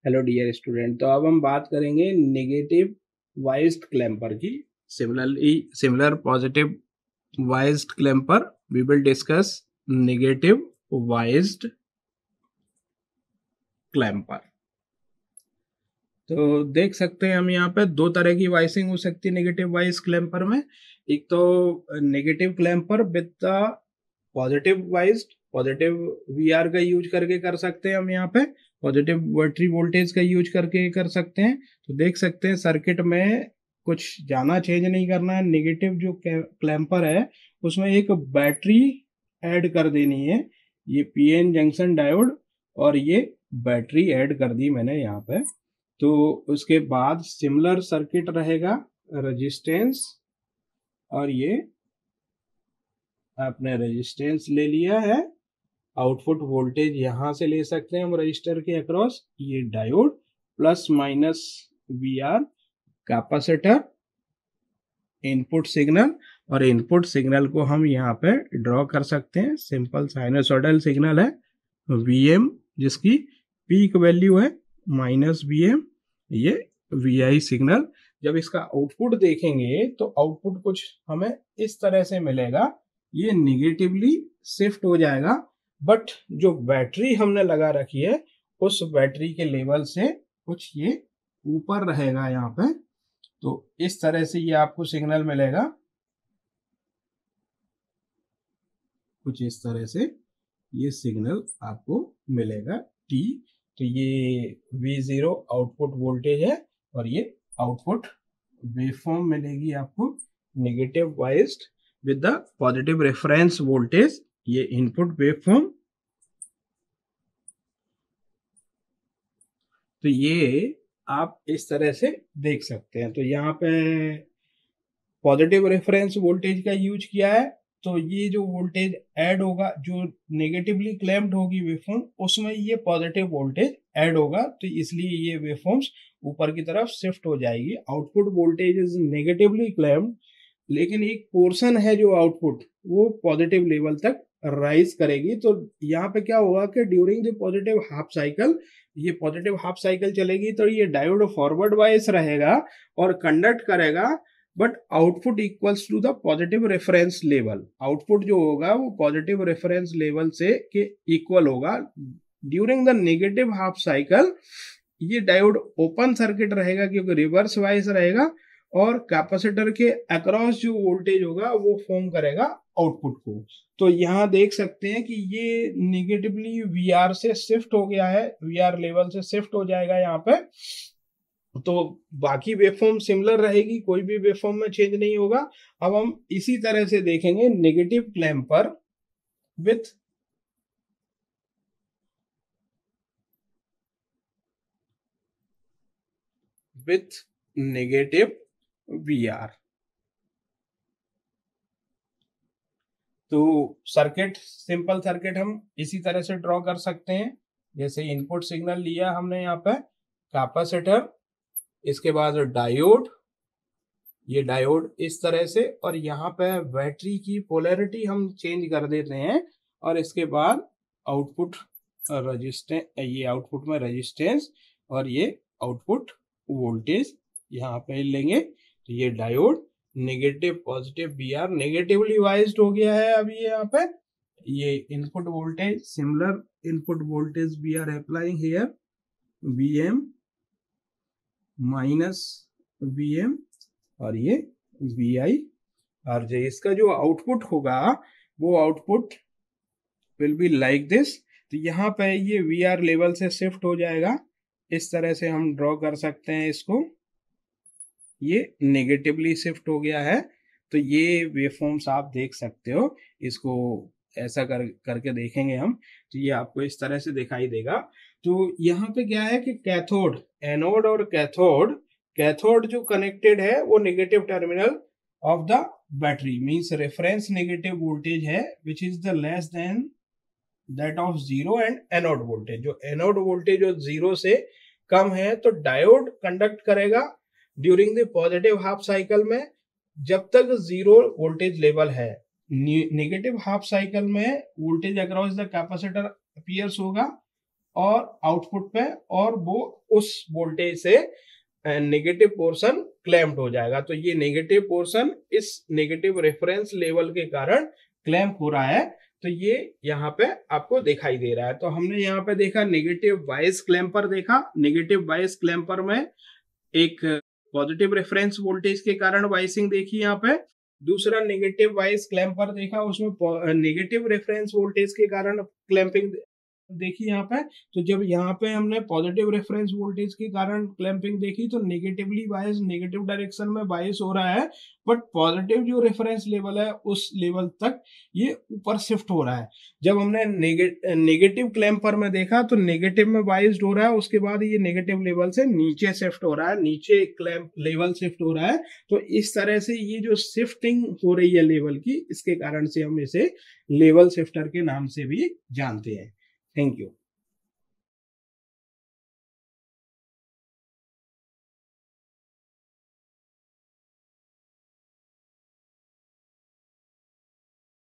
Hello dear student. तो अब हम बात करेंगे नेगेटिव वाइज्ड क्लैम्पर की। Similar positive biased clamper we will discuss negative biased clamper. तो देख सकते हैं हम यहाँ पे दो तरह की वाइसिंग हो सकती है नेगेटिव वाइज क्लैम्पर में। एक तो negative clamper with the positive VR का यूज करके कर सकते हैं हम यहाँ पे, पॉजिटिव बैटरी वोल्टेज का यूज करके कर सकते हैं। तो देख सकते हैं सर्किट में कुछ ज़्यादा चेंज नहीं करना है। नेगेटिव जो क्लैम्पर है उसमें एक बैटरी ऐड कर देनी है, ये पीएन जंक्शन डायोड, और ये बैटरी ऐड कर दी मैंने यहाँ पे। तो उसके बाद सिमिलर सर्किट रहेगा, रेजिस्टेंस, और ये आपने रेजिस्टेंस ले लिया है। आउटपुट वोल्टेज यहां से ले सकते हैं हम रजिस्टर के अक्रॉस, ये diode plus minus V R, capacitor, input signal, और इनपुट सिग्नल को हम यहाँ पे ड्रॉ कर सकते हैं। सिंपल साइनसोइडल सिग्नल है, Vm जिसकी पीक वैल्यू है -Vm, ये Vi सिग्नल। जब इसका आउटपुट देखेंगे तो आउटपुट कुछ हमें इस तरह से मिलेगा, ये निगेटिवली शिफ्ट हो जाएगा, बट जो बैटरी हमने लगा रखी है उस बैटरी के लेवल से कुछ ये ऊपर रहेगा यहाँ पे। तो इस तरह से ये आपको सिग्नल मिलेगा, कुछ इस तरह से ये सिग्नल आपको मिलेगा T। तो ये V0 आउटपुट वोल्टेज है, और ये आउटपुट वेवफॉर्म मिलेगी आपको negative biased with the positive reference voltage, ये इनपुट वेवफॉर्म। तो ये आप इस तरह से देख सकते हैं। तो यहाँ पे पॉजिटिव रेफरेंस वोल्टेज का यूज किया है, तो ये जो वोल्टेज ऐड होगा, जो नेगेटिवली क्लैम्प्ड होगी वेवफॉर्म, उसमें ये पॉजिटिव वोल्टेज ऐड होगा, तो इसलिए ये वेवफॉर्म्स ऊपर की तरफ शिफ्ट हो जाएगी। Output voltage is negatively clamped, लेकिन एक पोर्शन है जो आउटपुट वो पॉजिटिव लेवल तक राइज करेगी। तो यहाँ पे क्या होगा कि during the positive half cycle, ये पॉजिटिव हाफ साइकिल चलेगी तो ये डायोड फॉरवर्ड वाइज रहेगा और कंडक्ट करेगा, but output equals to the positive reference level. Output जो होगा वो पॉजिटिव रेफरेंस लेवल से के इक्वल होगा। During the negative half cycle ये डायोड ओपन सर्किट रहेगा क्योंकि रिवर्स वाइज रहेगा, और कैपेसिटर के अक्रॉस जो वोल्टेज होगा वो फॉर्म करेगा आउटपुट को। तो यहाँ देख सकते हैं कि ये निगेटिवली वीआर से शिफ्ट हो गया है, वीआर लेवल से शिफ्ट हो जाएगा यहाँ पे। तो बाकी वेवफॉर्म सिमिलर रहेगी, कोई भी वेवफॉर्म में चेंज नहीं होगा। अब हम इसी तरह से देखेंगे negative clamper with negative VR. तो सर्किट, सिंपल सर्किट हम इसी तरह से ड्रॉ कर सकते हैं। जैसे इनपुट सिग्नल लिया हमने यहाँ पे, कैपेसिटर, इसके बाद डायोड, ये डायोड इस तरह से, और यहाँ पे बैटरी की पोलैरिटी हम चेंज कर देते हैं, और इसके बाद आउटपुट रेजिस्टेंस, ये आउटपुट में रेजिस्टेंस, और ये आउटपुट वोल्टेज यहाँ पे लेंगे। तो ये डायोड नेगेटिव पॉजिटिव बीआर नेगेटिवली वाइज्ड हो गया है अभी यहाँ पे। ये input voltage, similar input voltage we are applying here, Vm minus Vm, और ये Vi RJ। इसका जो आउटपुट होगा वो output will be like this. तो यहाँ पे ये VR लेवल से शिफ्ट हो जाएगा, इस तरह से हम ड्रॉ कर सकते हैं इसको। ये नेगेटिवली शिफ्ट हो गया है, तो ये वेवफॉर्म्स आप देख सकते हो। इसको ऐसा करके देखेंगे हम, तो ये आपको इस तरह से दिखाई देगा। तो यहाँ पे क्या है कि कैथोड, एनोड और कैथोड, कैथोड जो कनेक्टेड है वो negative terminal of the battery means reference negative voltage है which is the less than that of zero, and anode voltage, जो एनोड वोल्टेज जो जीरो से कम है, तो डायोड कंडक्ट करेगा during the positive half cycle में जब तक जीरो वोल्टेज लेवल है। नेगेटिव हाफ साइकिल में voltage across the capacitor appears होगा, और आउटपुट पे, और वो उस वोल्टेज से नेगेटिव पोर्शन क्लैम्प्ड हो जाएगा। तो ये नेगेटिव पोर्शन इस नेगेटिव रेफरेंस लेवल के कारण क्लैम्प हो रहा है। तो ये यहाँ पे आपको दिखाई दे रहा है। तो हमने यहाँ पे देखा नेगेटिव बायस क्लैम्पर देखा। नेगेटिव बायस क्लैम्पर में एक पॉजिटिव रेफरेंस वोल्टेज के कारण बायसिंग देखी यहाँ पे। दूसरा नेगेटिव बायस क्लैम्पर देखा, उसमें नेगेटिव रेफरेंस वोल्टेज के कारण क्लैंपिंग देखी यहाँ पे। तो जब यहाँ पे हमने पॉजिटिव रेफरेंस वोल्टेज के कारण क्लैंपिंग देखी तो नेगेटिवली बायस, नेगेटिव डायरेक्शन में बायस हो रहा है, बट पॉजिटिव जो रेफरेंस लेवल है उस लेवल तक ये ऊपर शिफ्ट हो रहा है। जब हमने नेगेटिव क्लैंपर में देखा तो नेगेटिव में बायस्ड हो रहा है, उसके बाद ये नेगेटिव लेवल से नीचे शिफ्ट हो रहा है, नीचे क्लैंप लेवल शिफ्ट हो रहा है। तो इस तरह से ये जो शिफ्टिंग हो रही है लेवल की, इसके कारण से हम इसे लेवल शिफ्टर के नाम से भी जानते हैं। Thank you.